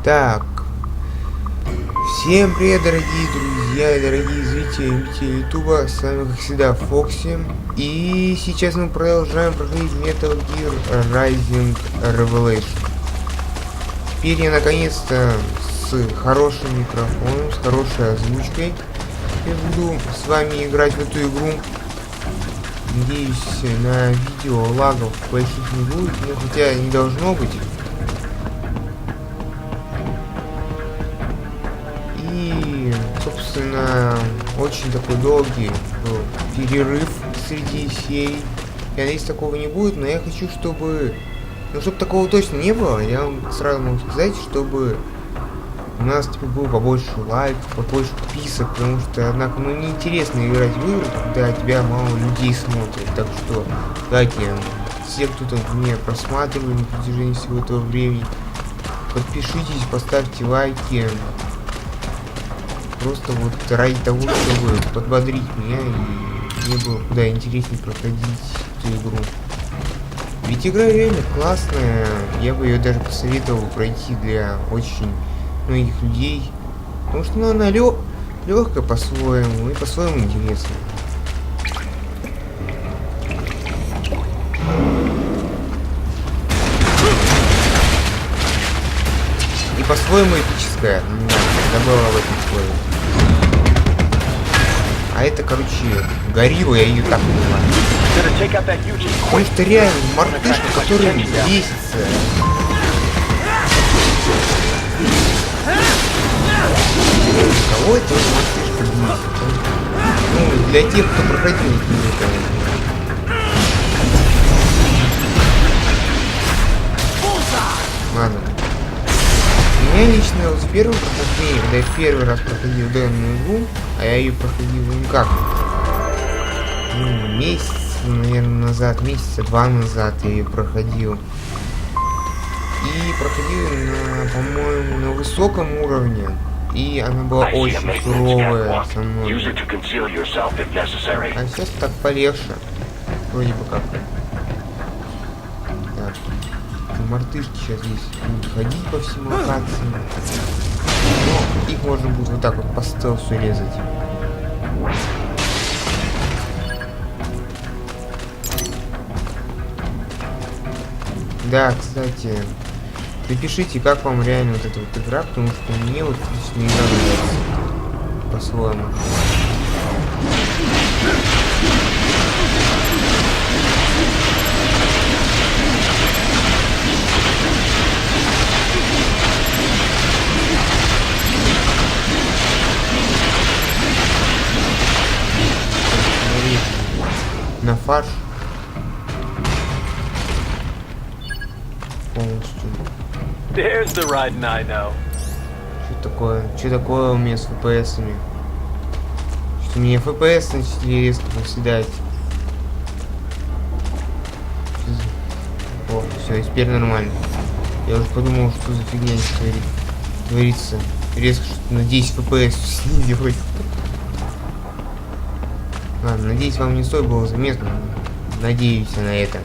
Так. Всем привет, дорогие друзья и дорогие зрители ютуба. С вами, как всегда, Фокси. И сейчас мы продолжаем проходить Metal Gear Rising Revelation. Теперь я наконец-то с хорошим микрофоном, с хорошей озвучкой. Я буду с вами играть в эту игру. Надеюсь, на видео лагов больших не будет, но хотя не должно быть. И, собственно, очень такой долгий перерыв среди серий. Я надеюсь, такого не будет, но я хочу, чтобы... Ну, чтобы такого точно не было, я вам сразу могу сказать, чтобы у нас типа было побольше лайков, побольше подписок, потому что, однако, ну, неинтересно играть в игры, когда тебя мало людей смотрят. Так что, давайте, все, кто там меня просматривали на протяжении всего этого времени, подпишитесь, поставьте лайки. Просто вот ради того, чтобы подбодрить меня и мне было куда интереснее проходить эту игру. Ведь игра реально классная, я бы ее даже посоветовал пройти для очень многих людей, потому что она легкая по-своему и по-своему интересная. И по-своему эпическая, забыла об этом слове. А это, короче, горилла, я ее так понимаю. Потому что реально мартышка, которая бесится. Кого это мартышка бесит? Ну, для тех, кто проходил это, конечно. Ладно. У меня лично вот в первом прохождении, когда я первый раз проходил данную игру, а я ее проходил, ну как, ну, месяц, наверное, назад, месяца два назад я ее проходил. И проходил на, по-моему, на высоком уровне. И она была очень суровая со мной. А сейчас так полегче. Вроде бы как. Так. Мартышки сейчас здесь будут ходить по всем локациям. Но их можно будет вот так вот по стелсу резать. Да, кстати, напишите, как вам реально вот эта вот игра, потому что мне вот лично игра нравится по-своему. На фарш полностью. There's the Rайдена I know. Что такое? Что такое у меня с FPS-ами? Что у меня FPS начали резко проседать. О, все, теперь нормально. Я уже подумал, что за фигня творится. Резко что-то на 10 FPS снизилось. Ладно, надеюсь, вам не стоит было заметно. Надеюсь на это.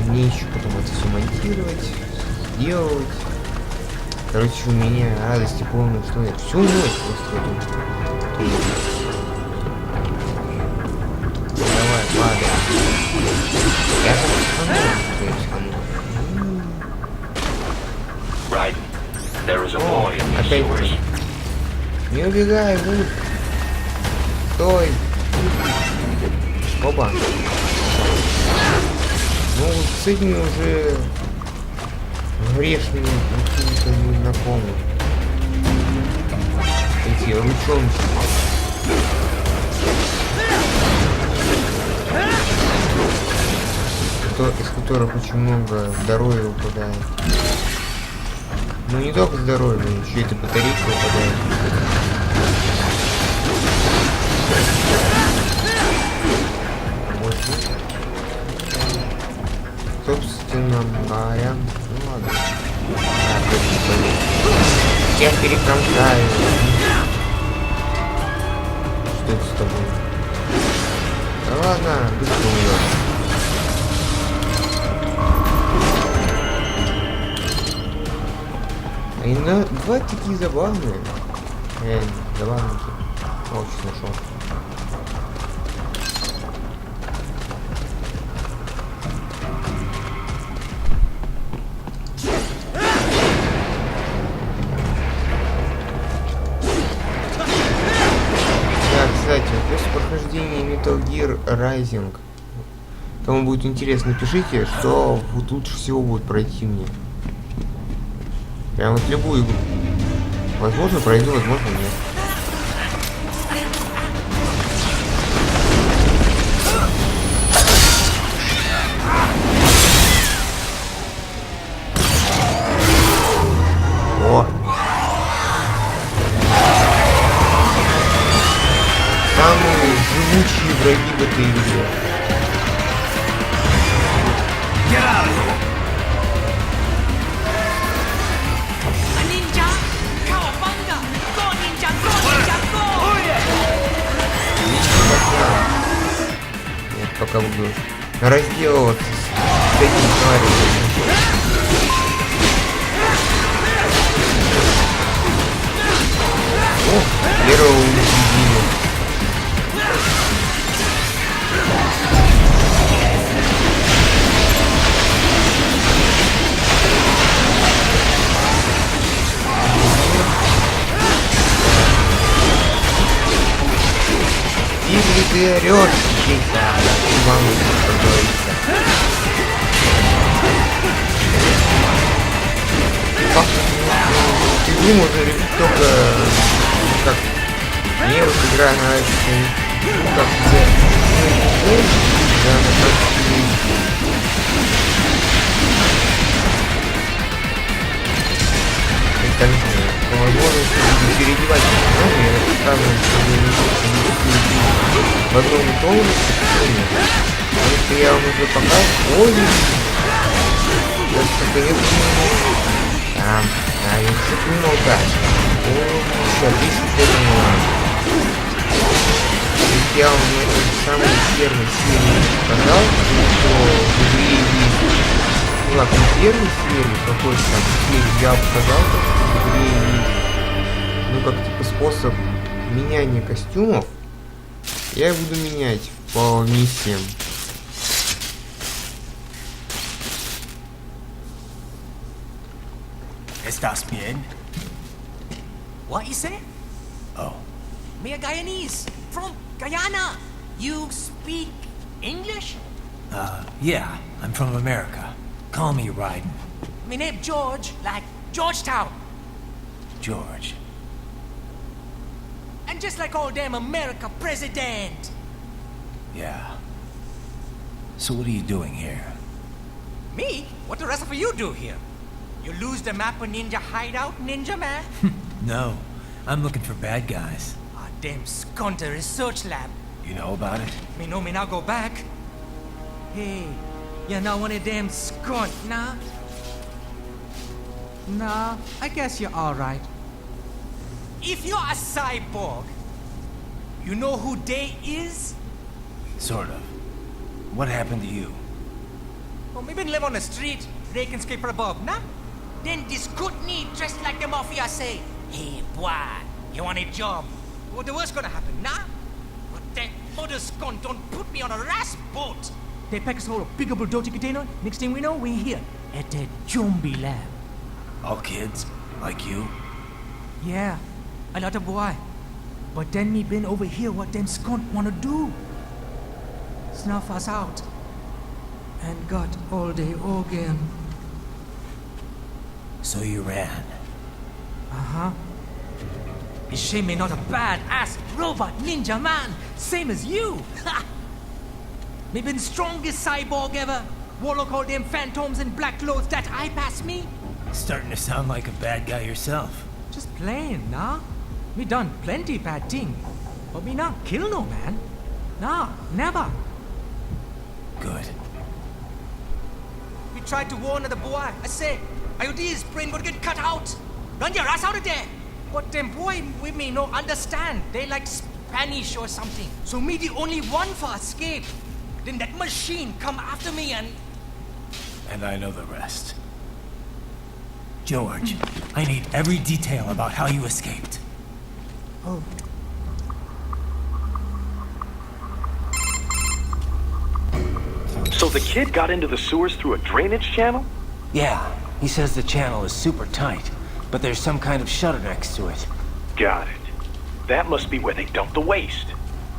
Мне еще потом это все монтировать, сделать. Короче, у меня радости полная, что я всю ночь просто иду. Давай, падай. Я там опять. Не убегай, Вуд. Стой. Оба. Ну, с этими уже грешными какими-то незнакомыми. Эти ручонки. Из которых очень много здоровья выпадает. Ну не только здоровье, но еще это батарейка выпадает. Вот. Собственно говоря, ну ладно. Я перекромсаю. Что это с тобой? Да ладно, быстро умрет. Они два такие забавные. Реально, забавненькие. Очень нашел. Кстати, после прохождения Metal Gear Rising, кому будет интересно, пишите, что вот лучше всего будет пройти мне. Прям вот любую игру. Возможно, пройду, возможно, нет. О! Самые живучие враги в этой игре. Нет, пока буду разделываться с этим тварью. О, первого убили. Если ты орешь, Кейта, вам как говорится. Игру можно любить только как мне вот игра нравится, ну как где да, на практике. По возможности буду переодевать я расставлю, чтобы не в одном и том же, потому что я вам уже показывал. Ой, даже наконец там, я что-то много. О, еще 10 лет назад. Я вам в самой первой серии показал, что в игре есть. Ну ладно, не первой серии, какой-то там серии я показал, что в игре есть, ну как типа способ меняния костюмов. Я буду менять по миссиям. ¿Estás bien? What you say? Oh, Me a Guyanese from Guyana. You speak English? yeah, I'm from America. Call me Rayden. Me name George, like Georgetown. George. And just like all damn America president. Yeah. So what are you doing here? Me? What the rest of you do here? You lose the map of Ninja Hideout, Ninja Man? No, I'm looking for bad guys. Ah, damn skunter research lab. You know about it? Me know me now go back. Hey, you're not one of them skunt, nah? Nah, I guess you're alright. If you're a cyborg, you know who they is? Sort of. What happened to you? Well, me been live on the street, raking scraper above, nah? Then this good need dressed like the mafia say, hey boy, you want a job? What the worst gonna happen, nah? But that mother skunt don't put me on a ras boat. They pack us all a big old dirty container. Next thing we know, we're here at the zombie lab. All kids? Like you? Yeah, a lot of boy. But then me been over here what them skunt wanna do. Snuff us out. And got all day organ. So you ran. Uh-huh. Is she me not a bad-ass robot ninja man, same as you? Ha! Me been strongest cyborg ever. Warlock all them phantoms in black clothes that eye pass me. Starting to sound like a bad guy yourself. Just plain, nah? Me done plenty bad thing. But me not kill no man. Nah, never. Good. We tried to warn the boy. I say, IOD's brain would get cut out. Run your ass out of there. But them boy with me no understand. They like Spanish or something. So me the only one for escape. Then that machine come after me and... And I know the rest. George, I need every detail about how you escaped. Oh. So the kid got into the sewers through a drainage channel? Yeah, he says the channel is super tight, but there's some kind of shutter next to it. Got it. That must be where they dumped the waste.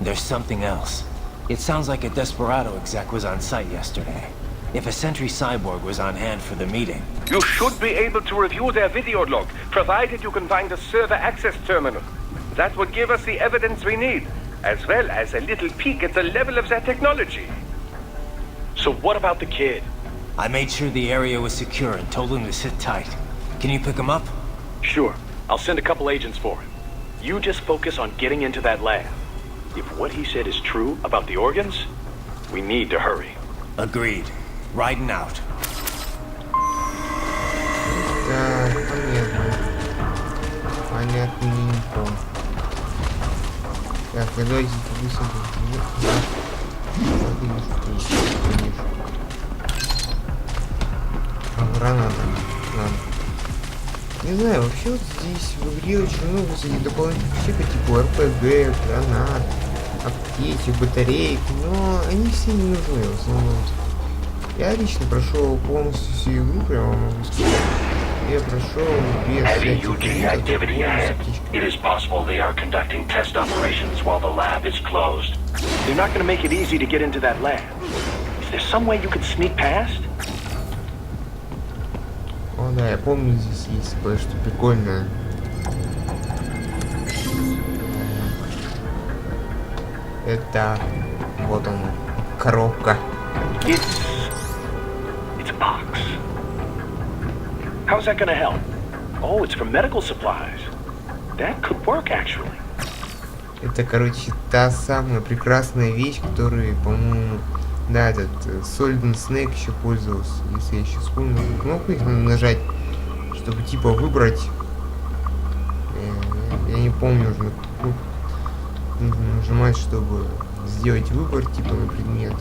There's something else. It sounds like a Desperado exec was on site yesterday. If a Sentry Cyborg was on hand for the meeting. You should be able to review their video log, provided you can find a server access terminal. That would give us the evidence we need, as well as a little peek at the level of their technology. So what about the kid? I made sure the area was secure and told him to sit tight. Can you pick him up? Sure. I'll send a couple agents for him. You just focus on getting into that lab. If what he said is true about the organs, we need to hurry. Agreed. Riding out. Так, понятно. Понятненько. Так, давайте высадим. Граната. Ладно. Не знаю, вообще вот здесь в игре очень много всяких дополнительных вещей, по типу РПГ, гранат, аптечек, батареек, но они все не нужны в основном. Я лично прошел полностью всю игру, прямо могу сказать. Я прошел без Heavy всяких UG activity ahead. It is possible they are conducting test operations while the lab is closed. They're not going to make it easy to get into that lab. Is there some way you could sneak past? О да, я помню, здесь есть кое-что прикольное. Это... вот он, коробка. It's a box. How's that gonna help? Oh, it's for medical supplies. That could work, actually. Это, короче, та самая прекрасная вещь, которой, по-моему, да, этот Solid Snake еще пользовался. Если я еще вспомню, кнопку их надо нажать, чтобы типа выбрать. Я не помню уже. Нужно нажимать, чтобы сделать выбор типа на предмет.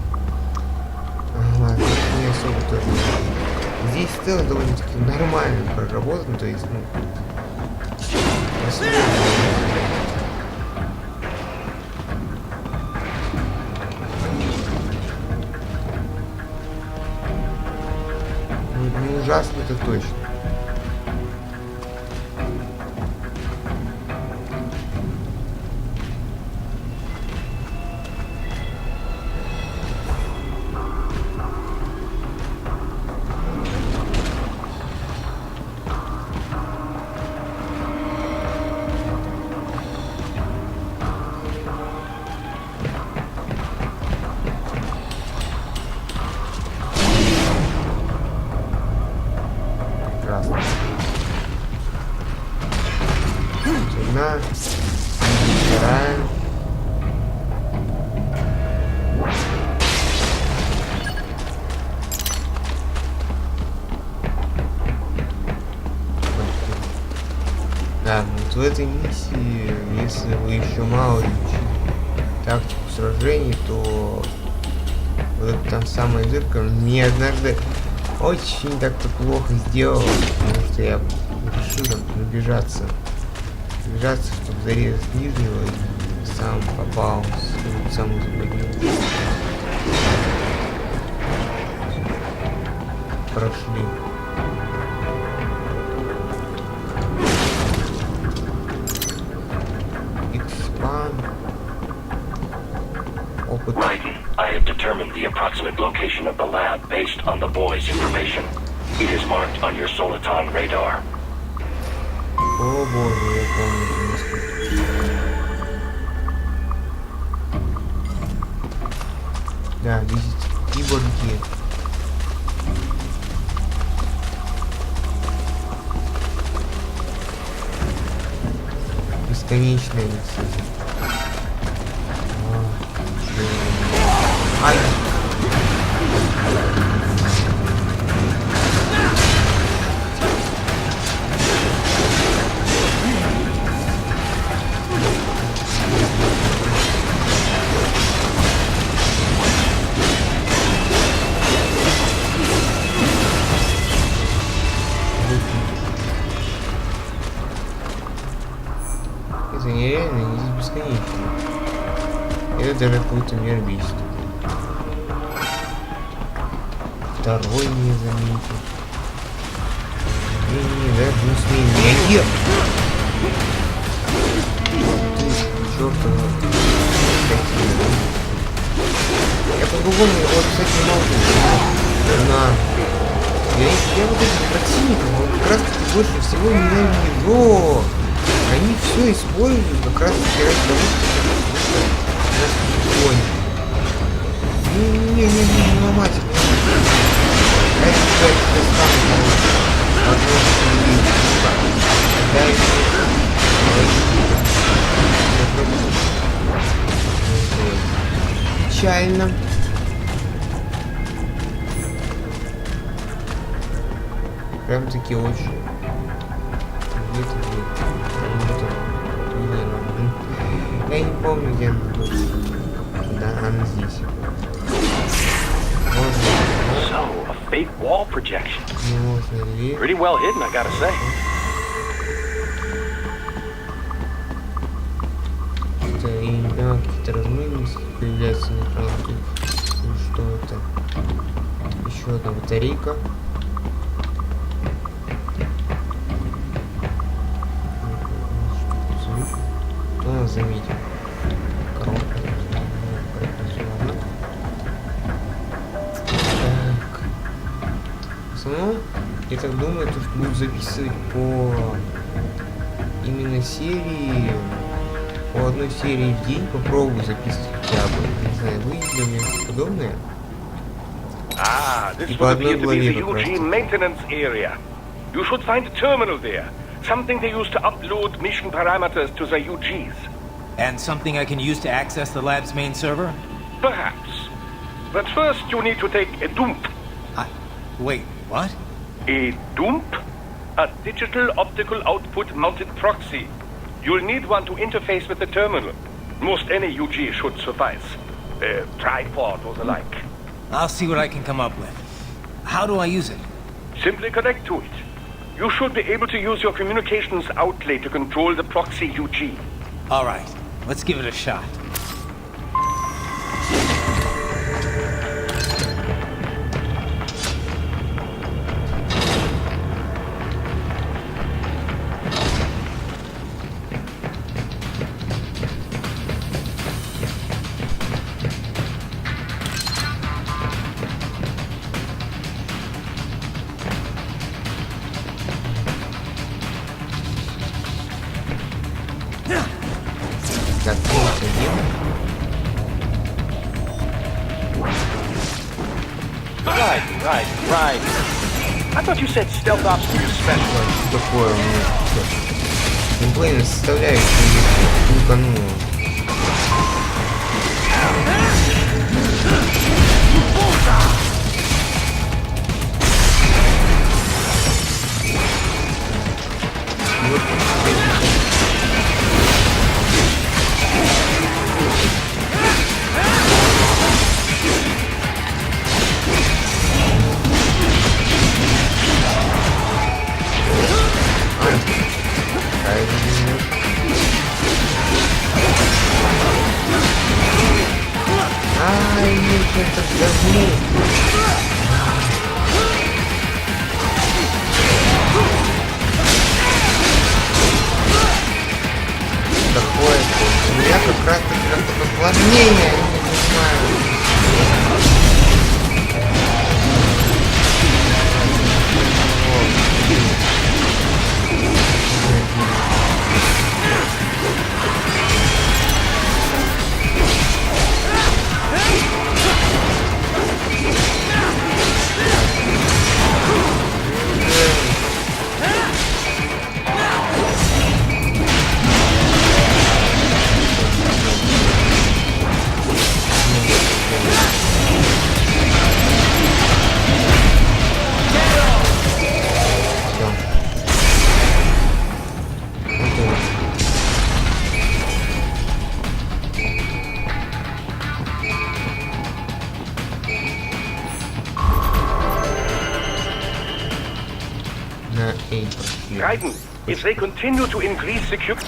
Ладно, не особо тоже. Здесь в целом довольно-таки нормально проработано, то есть, ну. Не ужасно, это точно. Прекрасно. Одна, вторая. Да, вот в этой миссии, если вы еще мало изучили тактику сражений, то вот эта там самая дырка мне однажды очень так-то плохо сделала, потому что я решил там пробежаться, чтобы зарезать нижнего, и сам попал в самую западню. Прошли. Raiden, I have determined the approximate location of the lab based on the boy's information. It is marked on your Soliton radar. О боже, я помню, насколько. Да, видите, киборги. Бесконечные лица. Ай! Это нереально, они здесь бесконечно. Это даже какой-то мир бесит. Второй не заметил. Не, даже не смей меня ехать. Ты, чёртова. Я по-другому его описать не могу. Я вот этих противников как раз таки больше всего ненавижу. Они все используют как раз таки ради того, чтобы нас поняли. Не ломать их. Это самое возможно печально. Прям таки очень. Я не помню, где она. Да, она здесь. So, a fake wall projection. Можно ли? Pretty well hidden, I gotta say. Это я не понимаю, какие-то размытости появляются на экране. Что это? Еще одна батарейка. Кто нас заметил? Коробка. Так. В основном, я так думаю, то, что буду записывать по именно серии, по одной серии в день, попробую записывать хотя бы. Не знаю, выйдет ли у меня что-то подобное. Ah, this И would по одной appear to be the главе как раз. UG maintenance area. You should find a terminal there. Something they use to upload mission parameters to the UGs. And something I can use to access the lab's main server? Perhaps. But first you need to take a dump. Wait, what? A dump? A digital optical output mounted proxy. You'll need one to interface with the terminal. Most any UG should suffice. A tripod or the like. I'll see what I can come up with. How do I use it? Simply connect to it. You should be able to use your communications outlay to control the proxy UG. All right, let's give it a shot. Так, Right. I thought you said stealth ops were your special. что такое у меня? Геймплейная составляющая луканула. Это говно. Такое. У меня как раз таки как-то сложнее, я не знаю. Raiden, if they continue to increase security...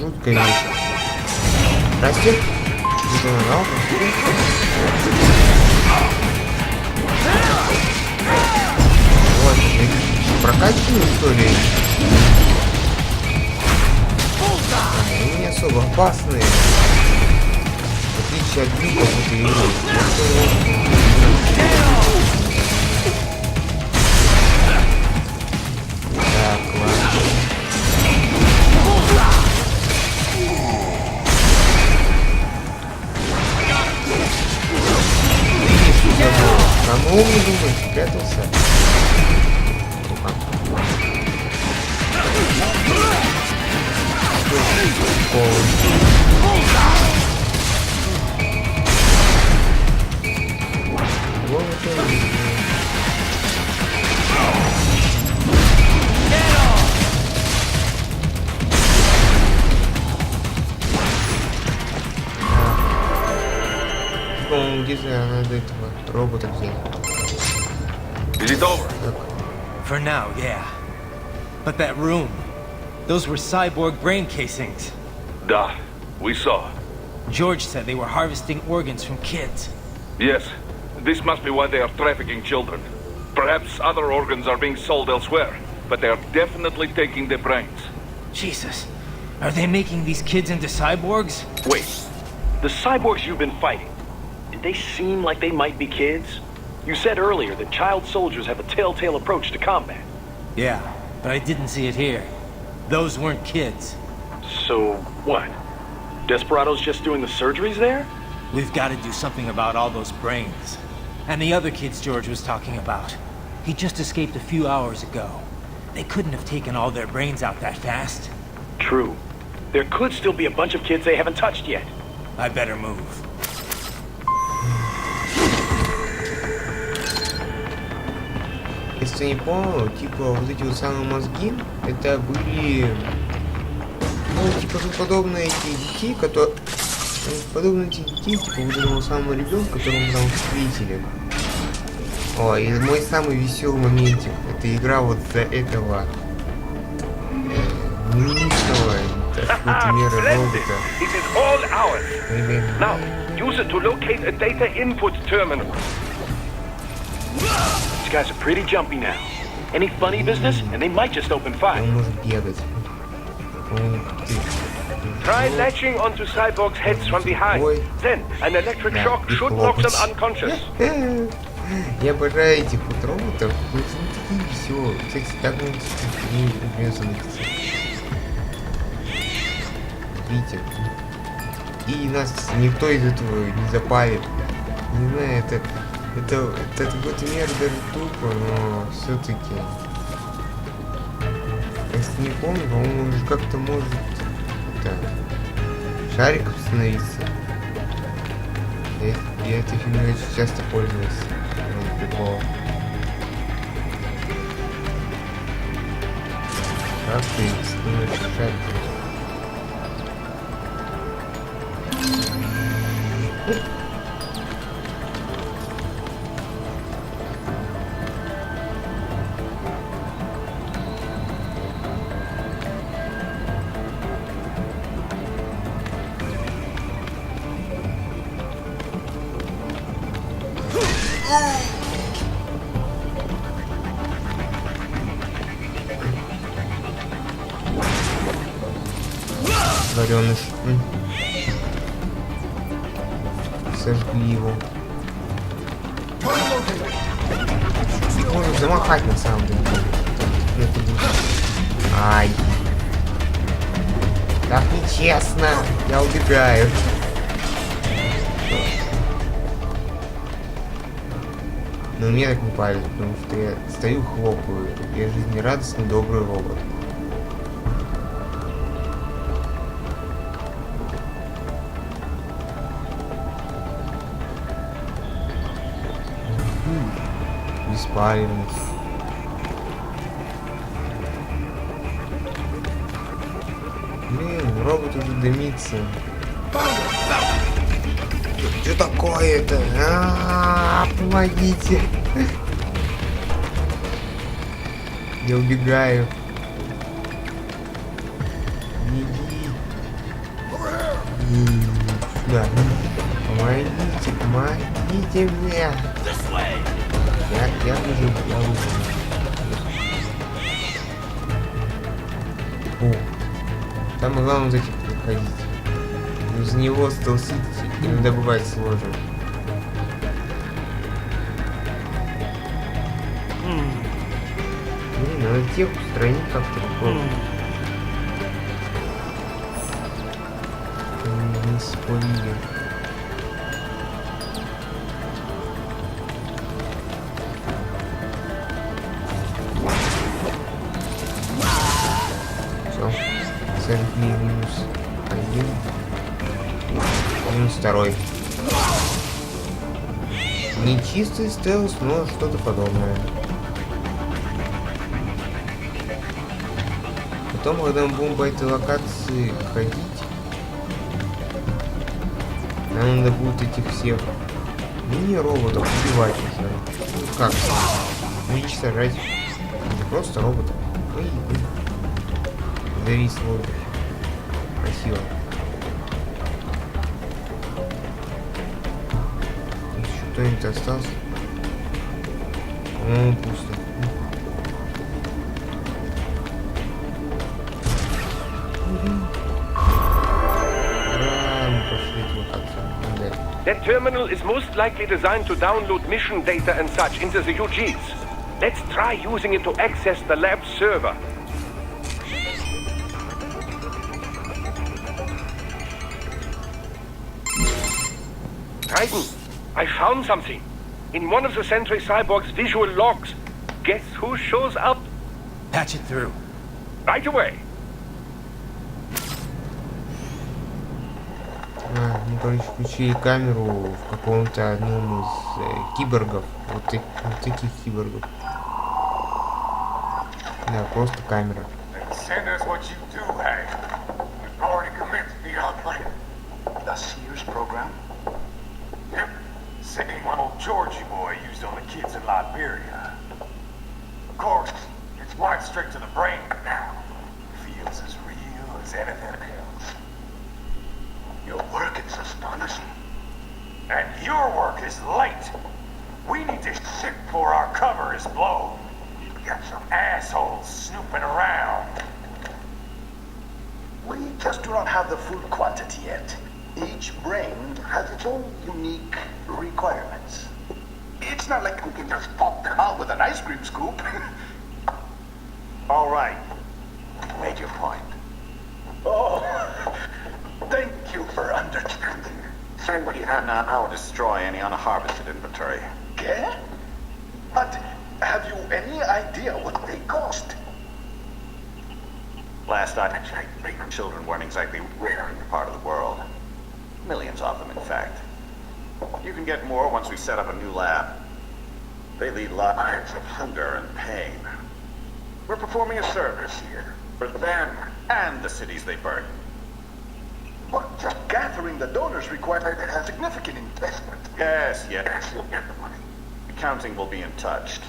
жуткая вещь. Здрасте. Вот, прокачиваю, что ли? Они не особо опасные. В отличие от диков в этой игре. Так, ладно. А ну, не думай, спрятался. По-моему, где-то надо этого робота взять. Is it over? For now, yeah. But that room, those were cyborg brain casings. Da, we saw. George said they were harvesting organs from kids. Yes, this must be why they are trafficking children. Perhaps other organs are being sold elsewhere, but they are definitely taking their brains. Jesus, are they making these kids into cyborgs? Wait, the cyborgs you've been fighting, did they seem like they might be kids? You said earlier that child soldiers have a telltale approach to combat. Yeah, but I didn't see it here. Those weren't kids. So, what? Desperado's just doing the surgeries there? We've got to do something about all those brains. And the other kids George was talking about. He just escaped a few hours ago. They couldn't have taken all their brains out that fast. True. There could still be a bunch of kids they haven't touched yet. I better move. Если не понял, типа вот эти вот самые мозги, это были, ну, типа подобные эти детей, которые, подобные эти детей, типа вот этого самого ребенка, которого мы там встретили. О, и мой самый веселый моментик, это игра вот за этого нынешнего, какой-то меры робота. It is all ours. Now, use it to locate a data input terminal. These guys are pretty jumpy now. Any funny business, and they might just open fire. Он может бегать. Try latching onto cyborgs' heads from behind. Then, an electric shock should knock them unconscious. Я обожаю этих вот роботов. Они такие веселые. Кстати, так не заметиться. Видите? И нас никто из этого не запалит. Не знаю, это в какой-то мере даже тупо, но все-таки. Если не помню, по-моему, уже как-то может шариком становиться. Я этой фигней очень часто пользуюсь. Прикол. Как ты становишься шариком? Вареныш. Сожгли его. Можно замахать на самом деле. Ай. Так нечестно. Я убегаю. Но мне так не палит, потому что я стою, хлопаю. Я жизнерадостный, добрый робот. Беспалевность. Блин, робот уже дымится. Что такое-то? Помогите. Я убегаю. Беги. сюда. Помогите мне. Я выживу, я выживу. О, самое главное вот этих проходить. Из него столсить иногда бывает сложно. Блин, надо тех устранить как-то попробовать. Не спалили. Все. Центр минус 1. Минус 2. Не чистый стелс, но что-то подобное. Потом, когда мы будем по этой локации ходить, нам надо будет этих всех мини-роботов убивать. Ну как? Уничтожать. Это просто роботы. Ой, завис в воздухе. Красиво. Еще кто-нибудь остался? По-моему, пусто. That terminal is most likely designed to download mission data and such into the UGs. Let's try using it to access the lab's server. Raiden, I found something. In one of the Sentry Cyborg's visual logs. Guess who shows up? Patch it through. Right away. Мы, короче, включили камеру в каком-то одном из киборгов. Вот таких киборгов. Да, просто камера. Send us what you do, Hank. We've already commenced the outbreak. The Sears program? Yep. Same one old Georgie boy used on the kids in Liberia. Of course, it's wiped straight to the brain now. Feels as real as anything else. Your work is astonishing. And your work is late. We need to ship before our cover is blown. We got some assholes snooping around. We just do not have the full quantity yet. Each brain has its own unique requirements. It's not like we can just pop them out with an ice cream scoop. All right. Make your point. Oh, thank you for understanding. Send what you have now. I'll destroy any unharvested inventory. Okay? But have you any idea what they cost? Last I checked, children weren't exactly rare in your part of the world. Millions of them, in fact. You can get more once we set up a new lab. They lead lives of hunger and pain. We're performing a service here for them and the cities they burn. But just gathering the donors requires a significant investment. Yes, you'll get the money. Accounting will be in touch.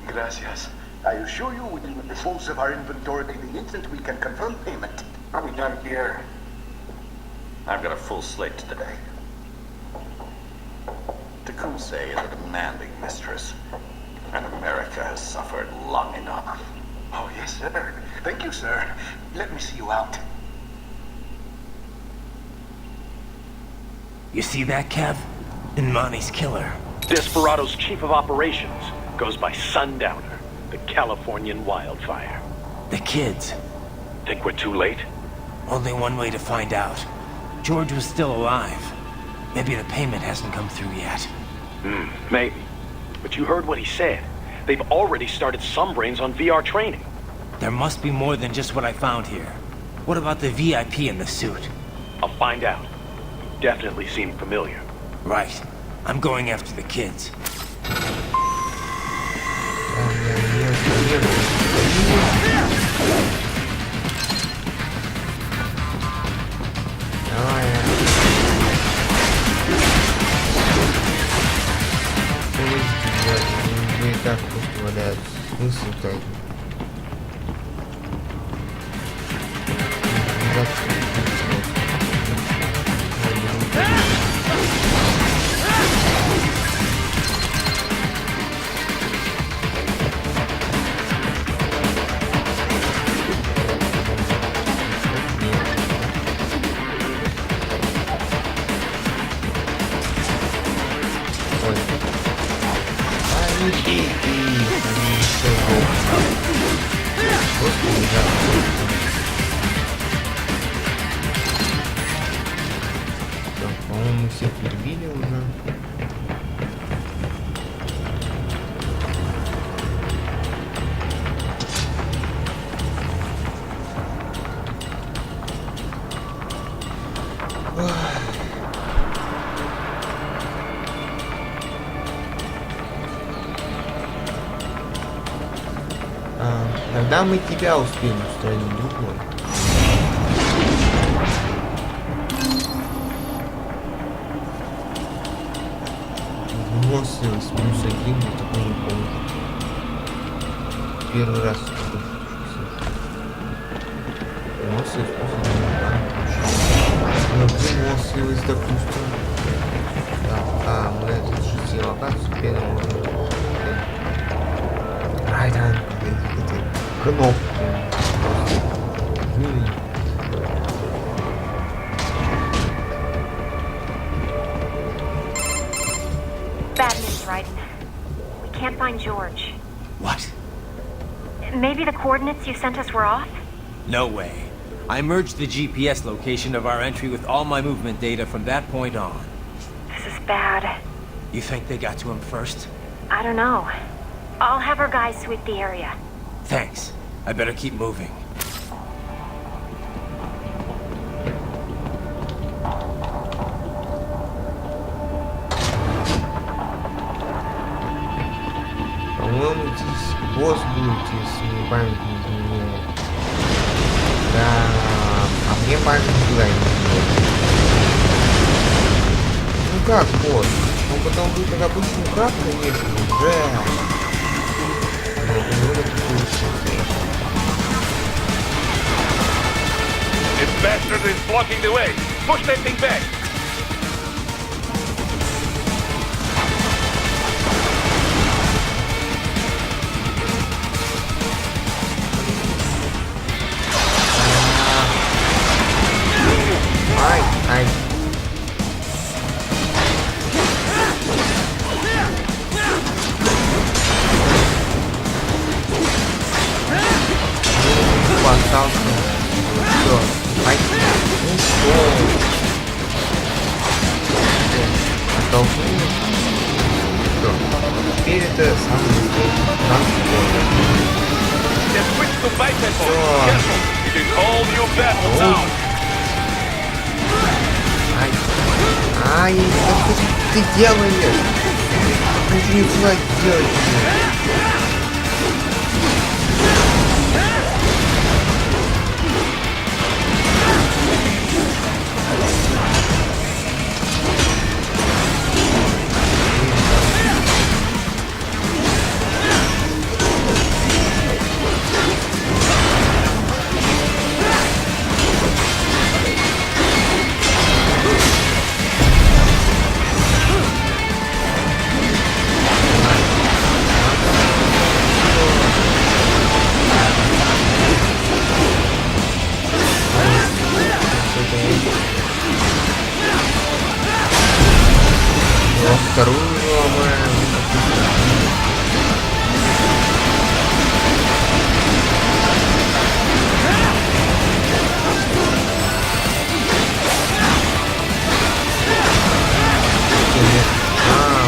Gracias. I assure you we will dispose of our inventory the instant we can confirm payment. Are we done here? I've got a full slate today. Tecumseh is a demanding mistress, and America has suffered long enough. Oh, yes, sir. Thank you, sir. Let me see you out. You see that, Kev? Inmani's killer. Desperado's chief of operations goes by Sundowner, the Californian wildfire. The kids. Think we're too late? Only one way to find out. George was still alive. Maybe the payment hasn't come through yet. Maybe. But you heard what he said. They've already started some brains on VR training. There must be more than just what I found here. What about the VIP in the suit? I'll find out. You definitely seem familiar. Right. I'm going after the kids. Так просто валяют. Смысл-то. Господи, да. Так, по-моему, всех перебили уже. Тогда мы тебя успеем устранить, друг мой. Выносливость -1, я такой не помню. Первый раз слышу. Выносливость выносливость, допустим. Так, мы отключили локацию, теперь мы можем... Райден, кнопку. Bad news, Rayden. We can't find George. What? Maybe the coordinates you sent us were off? No way. I merged the GPS location of our entry with all my movement data from that point on. This is bad. You think they got to him first? I don't know. I'll have our guys sweep the area. Thanks. I better keep moving. По-моему, здесь босс будет, если мне память не изменяет. Да, а мне память никуда не изменяет. Ну как босс? Он потом будет как обычный краб, конечно, уже. Но у него такой This bastard is blocking the way. Push that thing back. Ай, ай. Остался. Все. Ай. Ну что? Оттолкнули. Все. Теперь это самый настоящий транспорт. Just switch to bicycle. Careful. It is all new battle now. Ай. Ай, что ты делаешь? Ничего не знаю, делать. Вторую ломаем.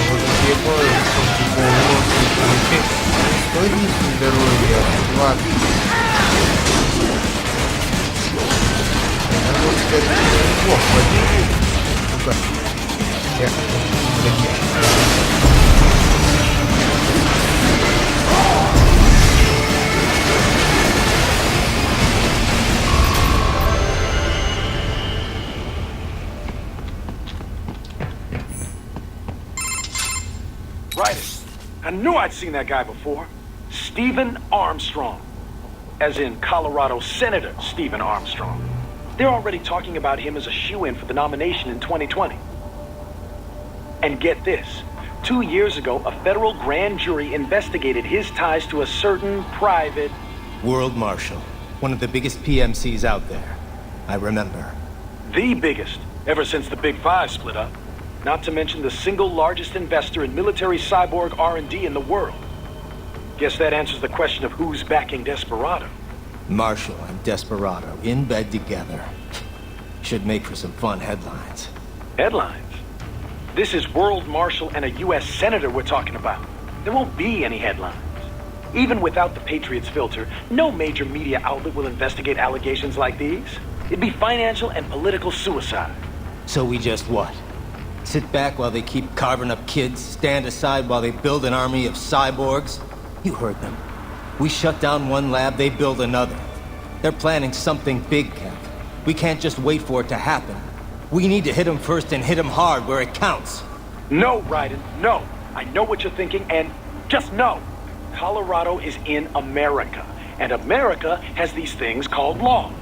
Вот я понял, что стоит нести здоровье, 20. Это может сказать, неплохо. Ну-ка. Right. I knew I'd seen that guy before. Stephen Armstrong. As in Colorado Senator Stephen Armstrong. They're already talking about him as a shoo-in for the nomination in 2020. And get this. 2 years ago, a federal grand jury investigated his ties to a certain private... World Marshal. One of the biggest PMCs out there. I remember. The biggest, ever since the Big Five split up. Not to mention the single largest investor in military cyborg R&D in the world. Guess that answers the question of who's backing Desperado. Marshall and Desperado in bed together. Should make for some fun headlines. Headlines? This is World Marshal and a U.S. Senator we're talking about. There won't be any headlines. Even without the Patriots filter, no major media outlet will investigate allegations like these. It'd be financial and political suicide. So we just what? Sit back while they keep carving up kids, stand aside while they build an army of cyborgs? You heard them. We shut down one lab, they build another. They're planning something big, Kev. We can't just wait for it to happen. We need to hit them first and hit them hard where it counts. No, Raiden, no. I know what you're thinking, and just know. Colorado is in America, and America has these things called laws.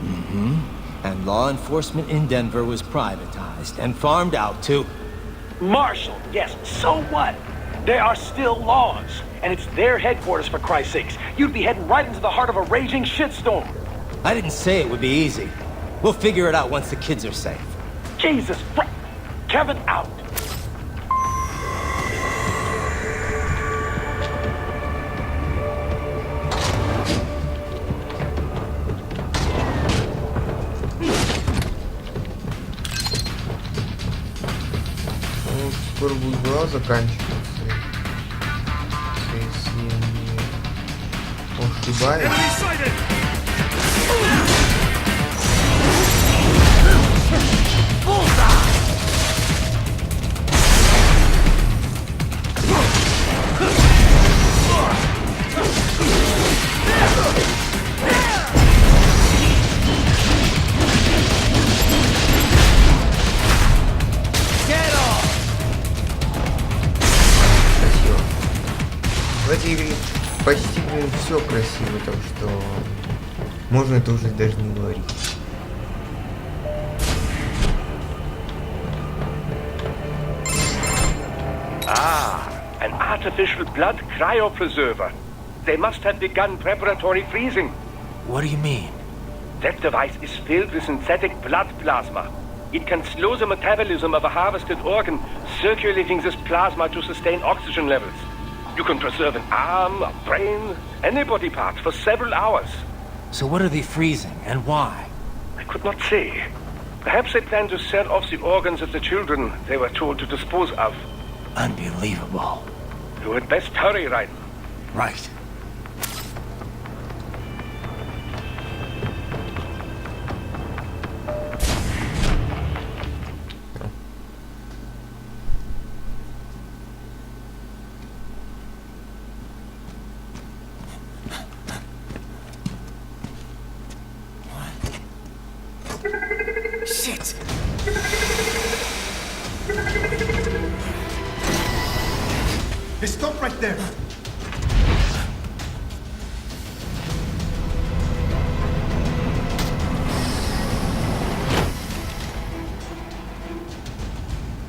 Mm-hmm. And law enforcement in Denver was privatized and farmed out to... Marshall, yes, so what? There are still laws, and it's their headquarters, for Christ's sakes. You'd be heading right into the heart of a raging shitstorm. I didn't say it would be easy. We'll figure it out once the kids are safe. Jesus Christ. Kevin out. Скоро будет глава заканчиваться, если не ошибаюсь. В этой игре почти, блин, все красиво, так что можно это уже даже не говорить. Ah, an artificial blood cryopreserver. They must have begun preparatory freezing. What do you mean? That device is filled with synthetic blood plasma. It can slow the metabolism of a harvested organ, circulating this plasma to sustain oxygen levels. You can preserve an arm, a brain, any body part for several hours. So what are they freezing, and why? I could not say. Perhaps they plan to sell off the organs of the children they were told to dispose of. Unbelievable. You had best hurry, Ryan. Right. Shit! Hey, stop right there.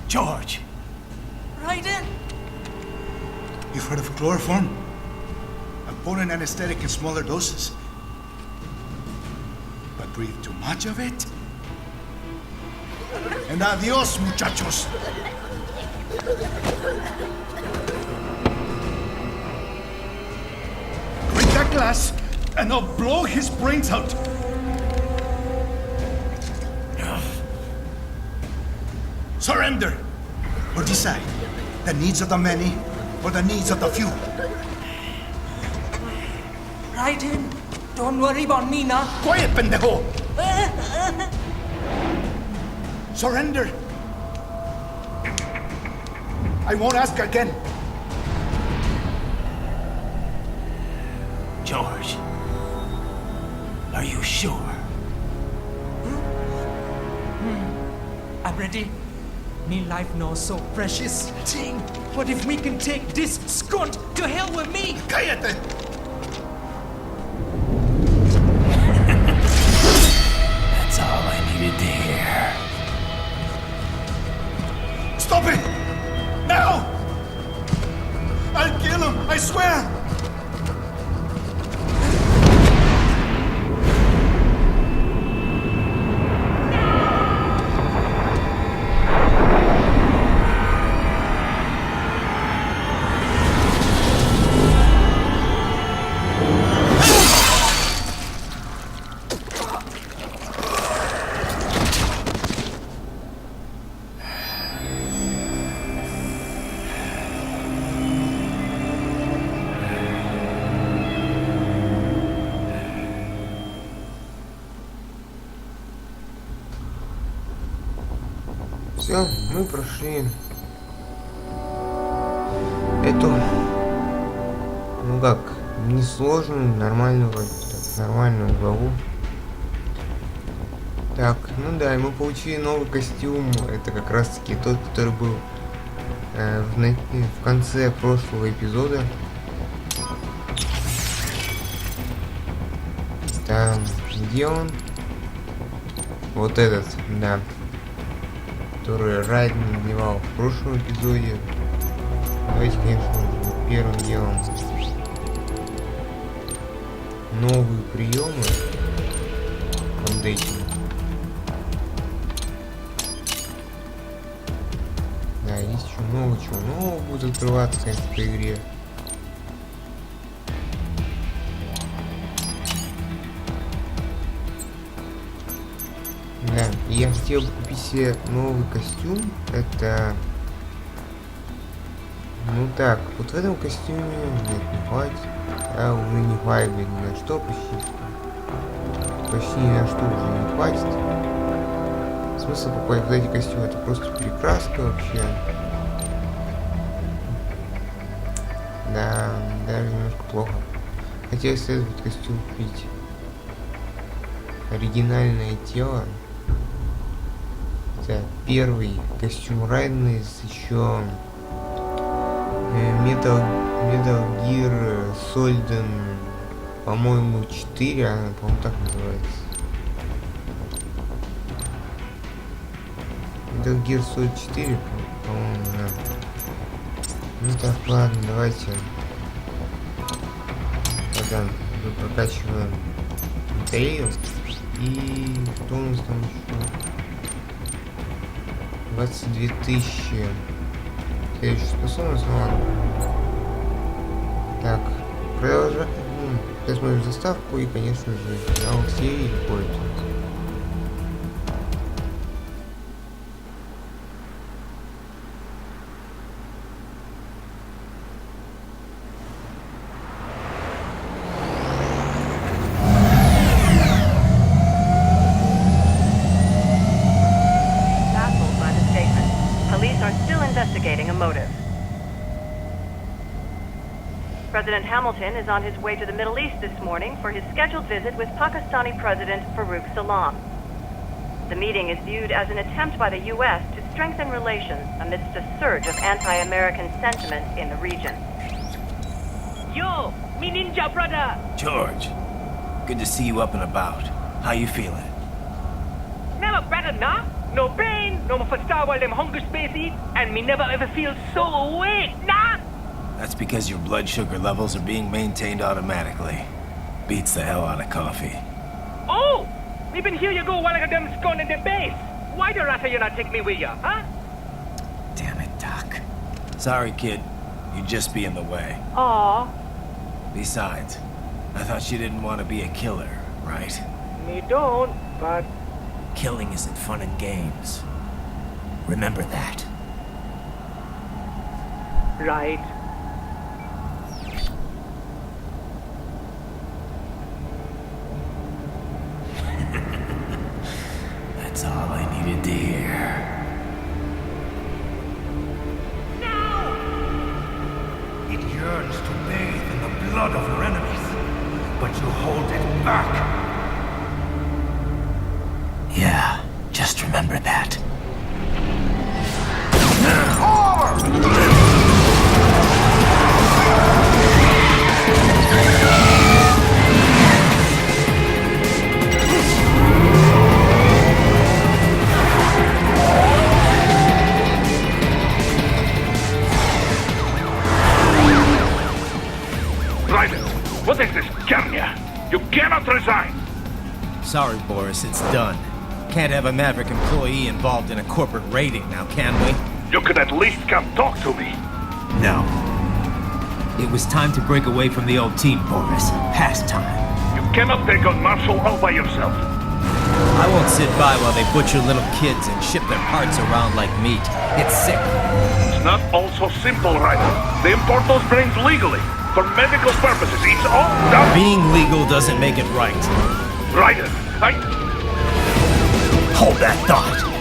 George! Raiden! You've heard of chloroform? A potent anesthetic in smaller doses. But breathe too much of it? And adios, muchachos! Break that glass, and I'll blow his brains out! Surrender! Or decide, the needs of the many, or the needs of the few. Raiden, don't worry about me now. Quiet, pendejo! Surrender! I won't ask again. George, are you sure? I'm ready. Me life now so precious. Ting, what if we can take this skunt to hell with me? Cállate! That's all I needed to hear. Stop it! Now! I'll kill him, I swear! Все, мы прошли эту, ну как, несложную, нормальную главу. Так, ну да, и мы получили новый костюм. Это как раз таки тот, который был в конце прошлого эпизода. Там, где он? Вот этот, да. Который Райден надевал в прошлом эпизоде. Давайте, конечно, первым делом новые приемы. Вот эти. Да, есть еще много чего нового будет открываться, конечно, по игре. Да, я хотел бы купить себе новый костюм. Это... Ну так, вот в этом костюме нет, не хватит. Да, уже не хватит ни на что почти. Почти ни на что уже не хватит. Смысл покупать вот эти костюмы, это просто перекраска вообще. Да, даже немножко плохо. Хотя если этот костюм купить оригинальное тело. Это первый костюм Райдена из еще Metal Gear Solid, по-моему, 4, она, по-моему, так называется. Metal Gear Solid 4, по-моему, да. Ну так, ладно, давайте. Тогда прокачиваем батарею. И что у нас там еще? 22 тысячи. Следующая способность, ну ладно. Так, продолжаем. Я смотрю заставку и, конечно же, финал серии будет. President Hamilton is on his way to the Middle East this morning for his scheduled visit with Pakistani President Farouk Salam. The meeting is viewed as an attempt by the U.S. to strengthen relations amidst a surge of anti-American sentiment in the region. Yo, me ninja brother! George, good to see you up and about. How you feeling? Never better, nah? No pain, no more for Star Wars them hunger space eat, and me never ever feel so awake, nah? That's because your blood sugar levels are being maintained automatically. Beats the hell out of coffee. Oh! Me been here you go while I got them scone in the base. Why the rata you not take me with ya, huh? Damn it, Doc. Sorry, kid. You'd just be in the way. Aw. Besides, I thought you didn't want to be a killer, right? Me don't, but... Killing isn't fun and games. Remember that. Right. That's all I needed to hear. No! It yearns to bathe in the blood of your enemies, but you hold it back. Yeah, just remember that. Rайден, what is this, Kenya? You cannot resign! Sorry, Boris, it's done. Can't have a Maverick employee involved in a corporate raiding now, can we? You could at least come talk to me. No. It was time to break away from the old team, Boris. Past time. You cannot take on Marshall all by yourself. I won't sit by while they butcher little kids and ship their parts around like meat. It's sick. It's not all so simple, Rайден. They import those brains legally. For medical purposes, it's all done. Being legal doesn't make it right. Rайден, Hold that thought.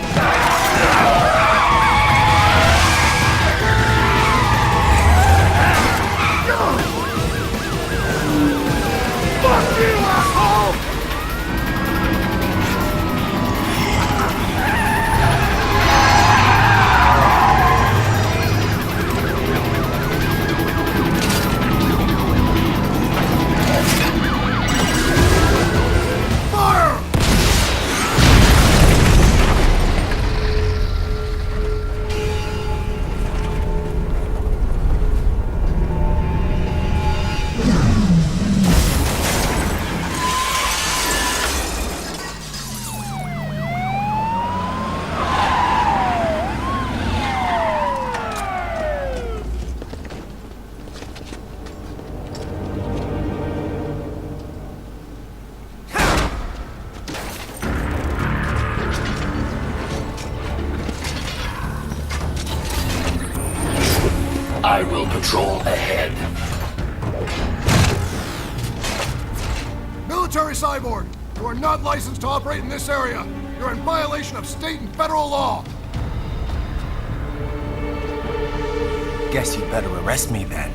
I will patrol ahead. Military cyborg, you are not licensed to operate in this area. You're in violation of state and federal law. Guess you'd better arrest me then.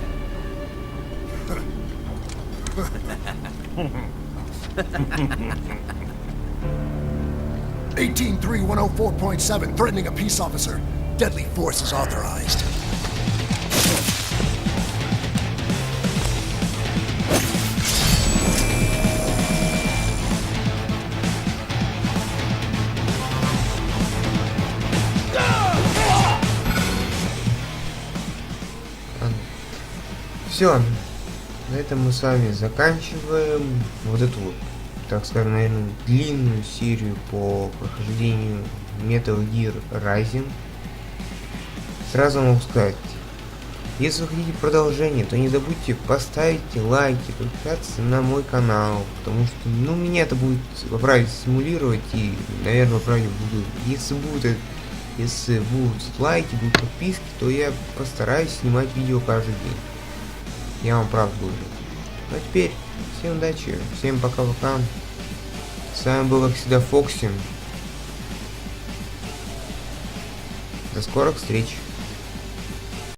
18-3-104.7, threatening a peace officer. Deadly force is authorized. Все, на этом мы с вами заканчиваем вот эту вот, так скажем, наверное, длинную серию по прохождению Metal Gear Rising. Сразу могу сказать, если вы хотите продолжение, то не забудьте поставить лайки, подписаться на мой канал, потому что, ну, меня это будет по правде стимулировать, и, наверное, по правде буду, если будут лайки, будут подписки, то я постараюсь снимать видео каждый день. Я вам правда говорю. Ну а теперь, всем удачи, всем пока-пока. С вами был, как всегда, Фокси. До скорых встреч.